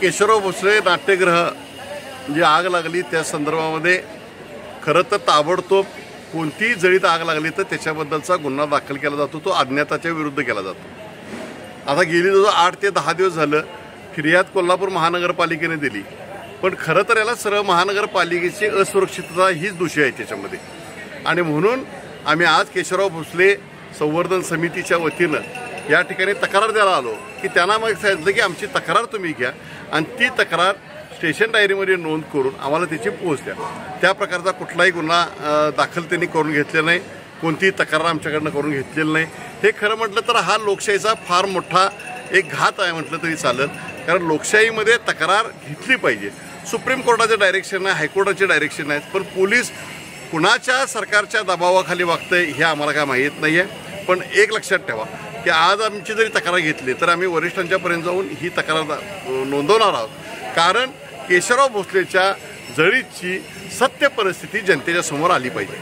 केशवराव भोसले नाट्यगृह जी आग लागली त्या संदर्भामध्ये खरं तर ताबडतोब कोणतीही जळीत आग लागली तर त्याच्याबद्दलचा गुन्हा दाखल केला जातो, तो अज्ञाताच्या विरुद्ध केला जातो। आता गेली जवळ 8 ते 10 दिवस झालं फिर्याद कोल्हापूर महानगरपालिकेने दिली, पण खरं तर याला सर्व महानगरपालिकेची असुरक्षितता हीच दोषी आहे त्याच्यामध्ये। आणि म्हणून आम्ही आज केशवराव भोसले संवर्धन समितीच्या वतीनं या ठिकाणी तक्रार द्यायला आलो की त्यांना मग सांगितलं की आमची तक्रार तुम्ही घ्या आणि ती तक्रार स्टेशन डायरीमध्ये नोंद करून आम्हाला त्याची पोच द्या। त्या प्रकारचा कुठलाही गुन्हा दाखल त्यांनी करून घेतलेला नाही, कोणतीही तक्रार आमच्याकडनं करून घेतलेली नाही। हे खरं म्हटलं तर हा लोकशाहीचा फार मोठा एक घात आहे म्हटलं तरी चालेल, कारण लोकशाहीमध्ये तक्रार घेतली पाहिजे। सुप्रीम कोर्टाचं डायरेक्शन आहे, हायकोर्टाचे डायरेक्शन आहेत, पण पोलीस कुणाच्या सरकारच्या दबावाखाली वागतंय हे आम्हाला काय माहीत नाही आहे। पण एक लक्षात ठेवा की आज आमची जरी तक्रार घेतली तर आम्ही वरिष्ठांच्यापर्यंत जाऊन ही तक्रार नोंदवणार आहोत, कारण केशवराव भोसलेच्या जळीतची सत्य परिस्थिती जनतेच्या समोर आली पाहिजे।